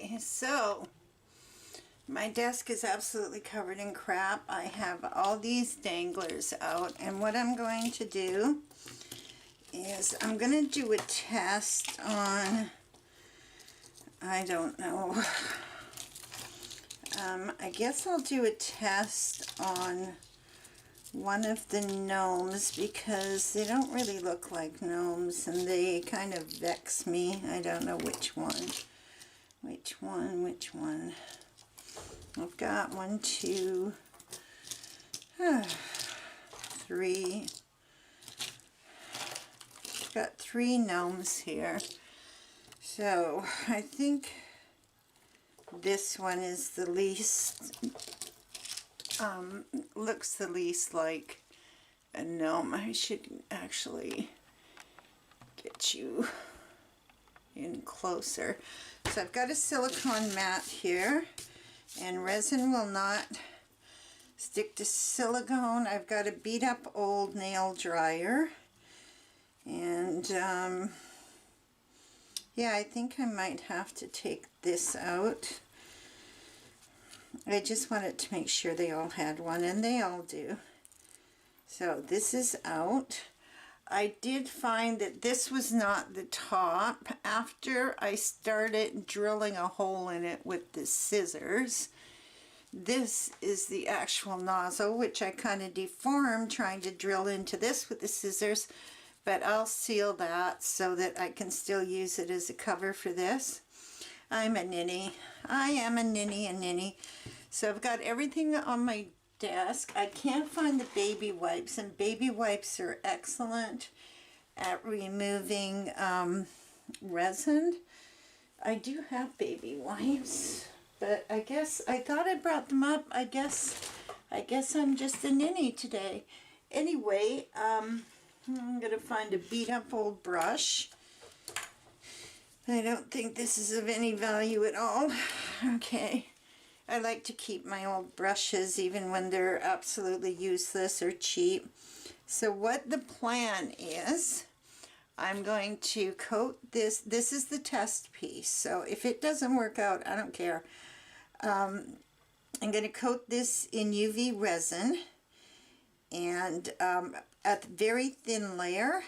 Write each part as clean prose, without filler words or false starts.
Okay, so my desk is absolutely covered in crap. I have all these danglers out, and what I'm going to do is I'm going to do a test on, I don't know, I guess I'll do a test on one of the gnomes because they don't really look like gnomes and they kind of vex me. I don't know which one. Which one? I've got 1, 2, 3. I've got 3 gnomes here. So I think this one is the least, looks the least like a gnome. I should actually get you in closer. So I've got a silicone mat here, and resin will not stick to silicone. I've got a beat up old nail dryer, and yeah, I think I might have to take this out. I just wanted to make sure they all had one, and they all do. So this is out. I did find that this was not the top. After I started drilling a hole in it with the scissors, this is the actual nozzle, which I kind of deformed trying to drill into this with the scissors, but I'll seal that so that I can still use it as a cover for this. I'm a ninny. I am a ninny. So I've got everything on my desk. I can't find the baby wipes, and baby wipes are excellent at removing resin. I do have baby wipes, but I guess I thought I brought them up. I guess I'm just a ninny today. Anyway, I'm gonna find a beat up old brush. I don't think this is of any value at all. Okay. I like to keep my old brushes even when they're absolutely useless or cheap. So what the plan is, I'm going to coat this. This is the test piece. So if it doesn't work out, I don't care. I'm going to coat this in UV resin, and at a very thin layer.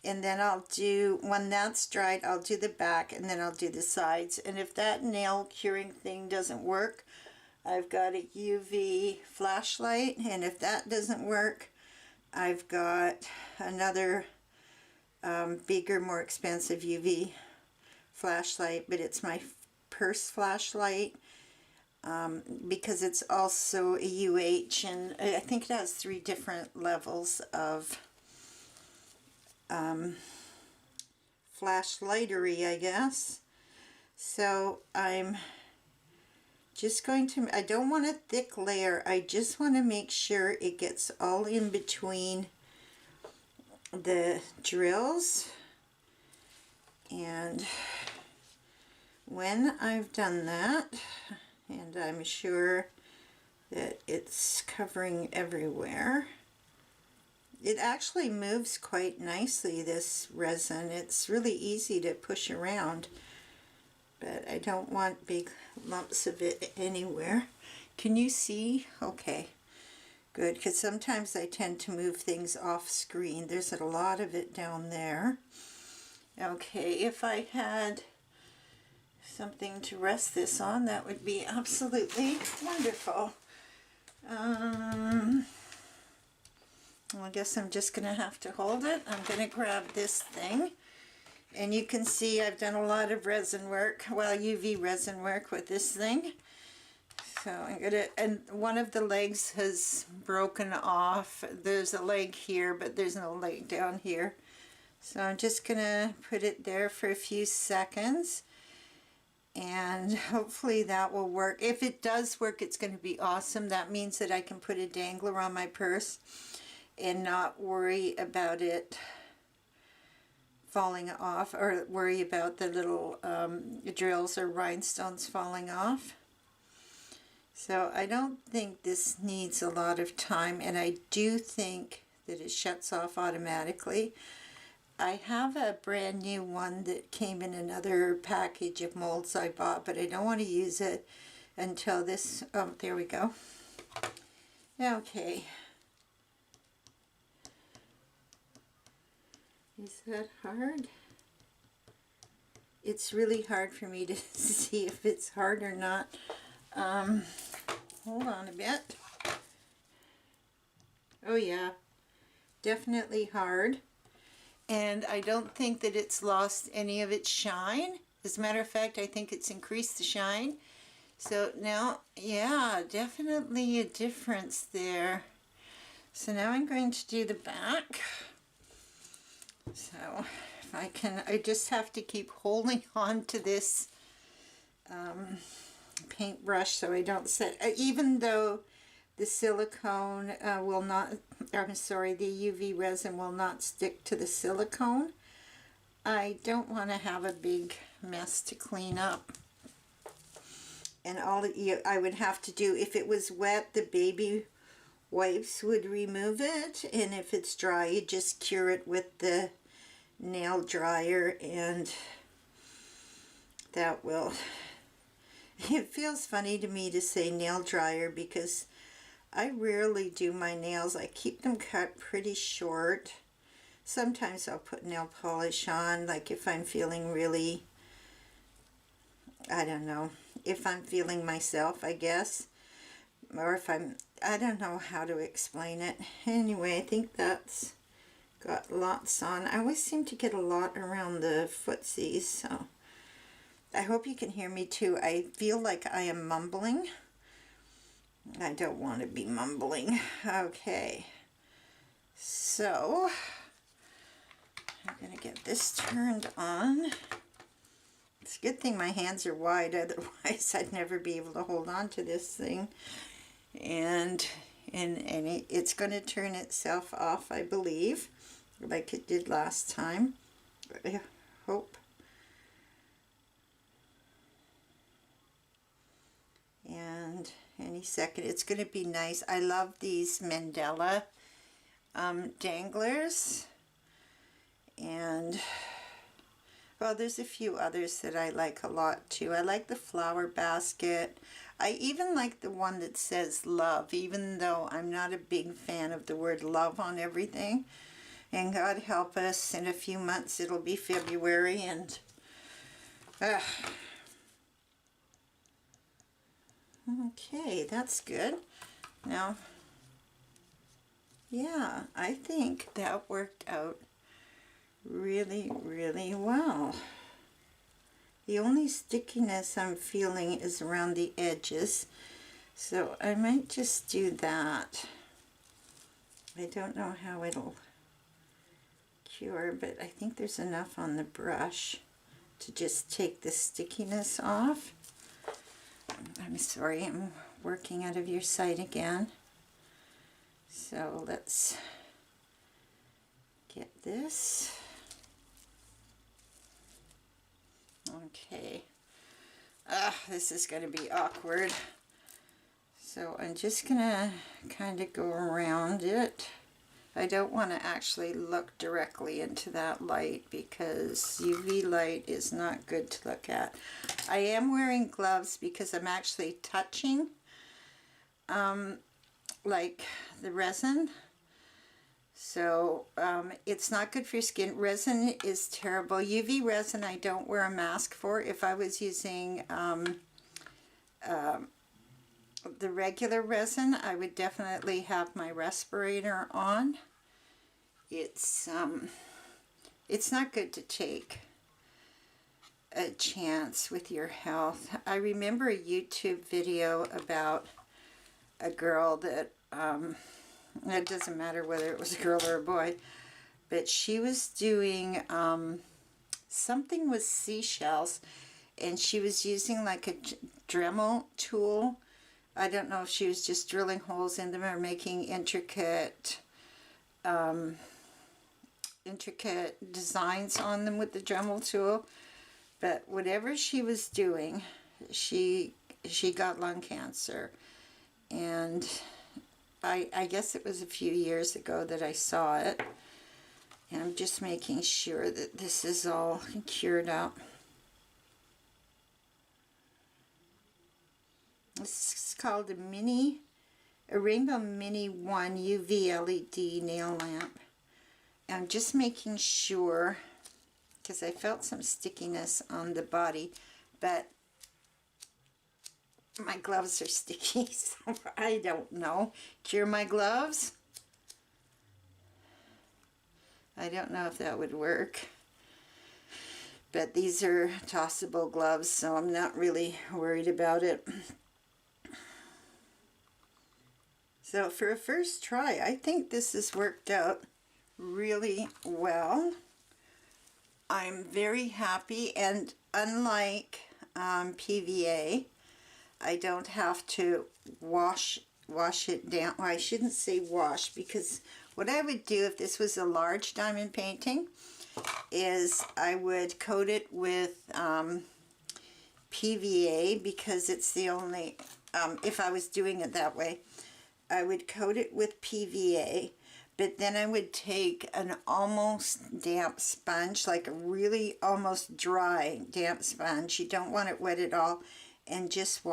And then I'll do, when that's dried, I'll do the back, and then I'll do the sides. And if that nail curing thing doesn't work, I've got a UV flashlight. And if that doesn't work, I've got another bigger, more expensive UV flashlight, but it's my purse flashlight because it's also a UH, and I think it has 3 different levels of flashlightery, I guess. So I'm just going to, I don't want a thick layer, I just want to make sure it gets all in between the drills. And when I've done that, and I'm sure that it's covering everywhere, it actually moves quite nicely, this resin. It's really easy to push around, but I don't want big lumps of it anywhere. Can you see? Okay, good, because sometimes I tend to move things off screen. There's a lot of it down there. Okay, if I had something to rest this on, that would be absolutely wonderful. Well, I guess I'm just going to have to hold it. I'm going to grab this thing, and you can see I've done a lot of resin work, well, UV resin work with this thing. So I'm going to, and one of the legs has broken off. There's a leg here, but there's no leg down here. So I'm just going to put it there for a few seconds, and hopefully that will work. If it does work, it's going to be awesome. That means that I can put a dangler on my purse and not worry about it falling off, or worry about the little drills or rhinestones falling off. So I don't think this needs a lot of time, and I do think that it shuts off automatically. I have a brand new one that came in another package of molds I bought, but I don't want to use it until this, oh, there we go. Okay. Is that hard? It's really hard for me to see if it's hard or not. Hold on a bit. Oh yeah, definitely hard. And I don't think that it's lost any of its shine. As a matter of fact, I think it's increased the shine. So now, yeah, definitely a difference there. So now I'm going to do the back. So if I can, I just have to keep holding on to this paintbrush so I don't set, even though the silicone will not, I'm sorry, the UV resin will not stick to the silicone. I don't want to have a big mess to clean up. And all I would have to do, if it was wet, the baby wipes would remove it, and if it's dry, you just cure it with the nail dryer, and that will, it feels funny to me to say nail dryer because I rarely do my nails. I keep them cut pretty short. Sometimes I'll put nail polish on, like if I'm feeling really, I don't know, if I'm feeling myself, I guess. Or if I don't know how to explain it. Anyway, I think that's got lots on. I always seem to get a lot around the footsies, so I hope you can hear me too. I feel like I am mumbling. I don't want to be mumbling. Okay, so I'm going to get this turned on. It's a good thing my hands are wide, otherwise I'd never be able to hold on to this thing. And it's going to turn itself off, I believe, like it did last time. I hope. And any second, it's going to be nice. I love these Mandela danglers, and well, there's a few others that I like a lot too. I like the flower basket. I even like the one that says love, even though I'm not a big fan of the word love on everything. And God help us, in a few months it'll be February, and okay, that's good. Now, yeah, I think that worked out really, really well. The only stickiness I'm feeling is around the edges, so I might just do that. I don't know how it'll cure, but I think there's enough on the brush to just take the stickiness off. I'm sorry, I'm working out of your sight again. So let's get this. Okay. This is going to be awkward. So I'm just going to kind of go around it. I don't want to actually look directly into that light because UV light is not good to look at. I am wearing gloves because I'm actually touching like the resin. So it's not good for your skin. Resin is terrible. UV resin I don't wear a mask for. If I was using the regular resin, I would definitely have my respirator on. It's not good to take a chance with your health. I remember a YouTube video about a girl that, it doesn't matter whether it was a girl or a boy, but she was doing something with seashells, and she was using like a Dremel tool. I don't know if she was just drilling holes in them or making intricate designs on them with the Dremel tool, but whatever she was doing, she got lung cancer. And I guess it was a few years ago that I saw it, and I'm just making sure that this is all cured up. This is called a Rainbow Mini 1 UV LED nail lamp. I'm just making sure, because I felt some stickiness on the body, but my gloves are sticky, so I don't know. Cure my gloves? I don't know if that would work. But these are tossable gloves, so I'm not really worried about it. So for a first try, I think this has worked out really well. I'm very happy, and unlike PVA, I don't have to wash it down. Well, I shouldn't say wash, because what I would do if this was a large diamond painting is I would coat it with PVA, because it's the only, if I was doing it that way, I would coat it with PVA, but then I would take an almost damp sponge, like a really almost dry damp sponge. You don't want it wet at all, and just go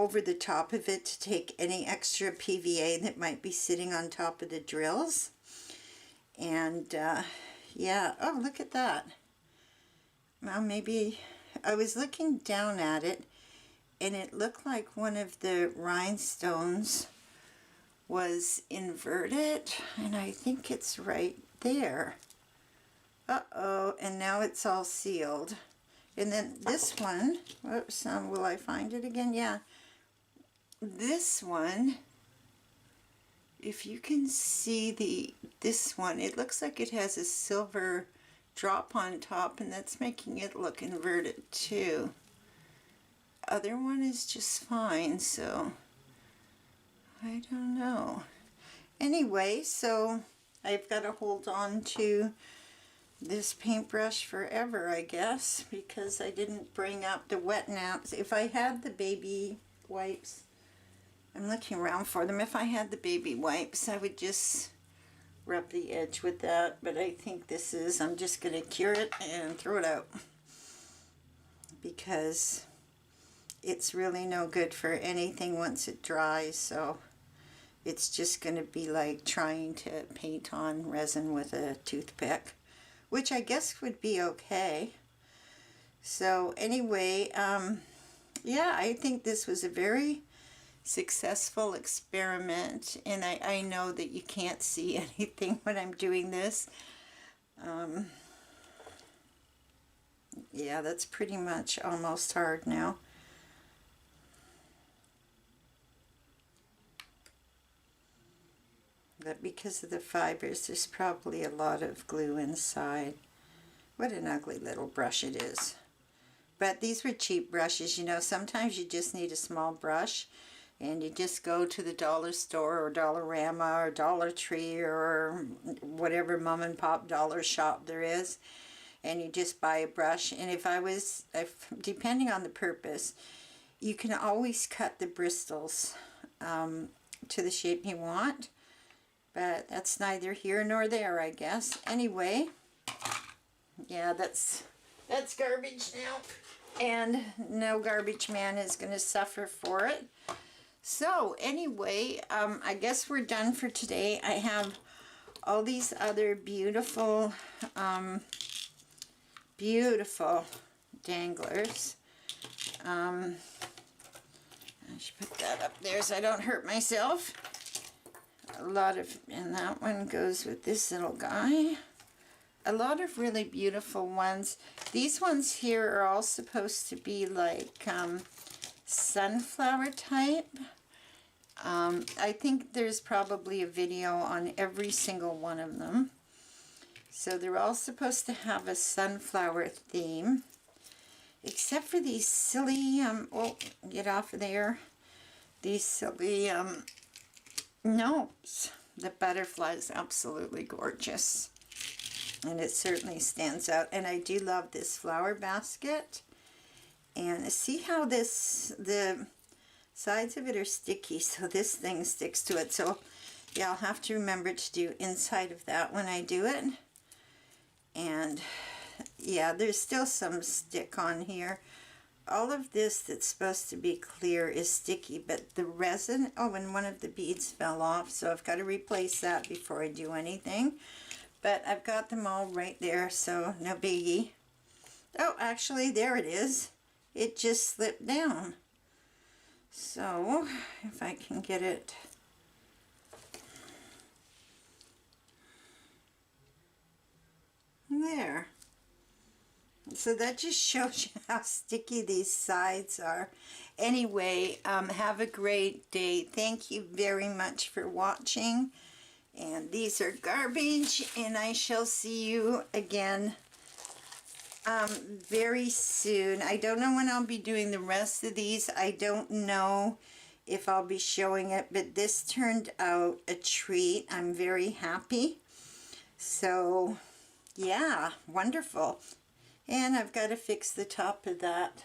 over the top of it to take any extra PVA that might be sitting on top of the drills. And yeah, oh, look at that. Well, maybe I was looking down at it, and it looked like one of the rhinestones was inverted, and I think it's right there. Uh-oh, and now it's all sealed. And then this one, whoops, will I find it again? Yeah. This one, if you can see this one, it looks like it has a silver drop on top, and that's making it look inverted too. Other one is just fine, so I don't know. Anyway, so I've got to hold on to this paintbrush forever, I guess, because I didn't bring up the wet naps. If I had the baby wipes, I'm looking around for them. If I had the baby wipes, I would just rub the edge with that, but I think I'm just going to cure it and throw it out, because it's really no good for anything once it dries. So it's just going to be like trying to paint on resin with a toothpick, which I guess would be okay. So anyway, yeah, I think this was a very successful experiment, and I know that you can't see anything when I'm doing this. Yeah, that's pretty much almost hard now. But because of the fibers, there's probably a lot of glue inside. What an ugly little brush it is. But these were cheap brushes, you know. Sometimes you just need a small brush, and you just go to the dollar store or Dollarama or Dollar Tree or whatever mom and pop dollar shop there is, and you just buy a brush. And depending on the purpose, you can always cut the bristles to the shape you want. But that's neither here nor there, I guess. Anyway, yeah, that's garbage now. And no garbage man is going to suffer for it. So anyway, I guess we're done for today. I have all these other beautiful, beautiful danglers. I should put that up there so I don't hurt myself. And that one goes with this little guy. A lot of really beautiful ones. These ones here are all supposed to be like sunflower type. I think there's probably a video on every single one of them. So they're all supposed to have a sunflower theme, except for these silly, oh, get off of there. These silly, notes. The butterfly is absolutely gorgeous, and it certainly stands out. And I do love this flower basket. And see how the sides of it are sticky, so this thing sticks to it. So Yeah, I'll have to remember to do inside of that when I do it. And yeah, there's still some stick on here. All of this that's supposed to be clear is sticky, but the resin, oh, and one of the beads fell off, so I've got to replace that before I do anything. But I've got them all right there, so no biggie. Oh, actually, there it is. It just slipped down. So, if I can get it. There. So that just shows you how sticky these sides are. Anyway, have a great day. Thank you very much for watching. And these are garbage, and I shall see you again very soon. I don't know when I'll be doing the rest of these. I don't know if I'll be showing it, but this turned out a treat. I'm very happy. So, yeah, wonderful. And I've got to fix the top of that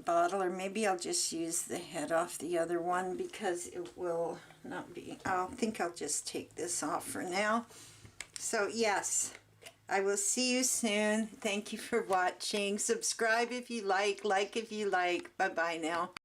bottle, or maybe I'll just use the head off the other one because it will not be. I think I'll just take this off for now. So yes, I will see you soon. Thank you for watching. Subscribe if you like if you like. Bye-bye now.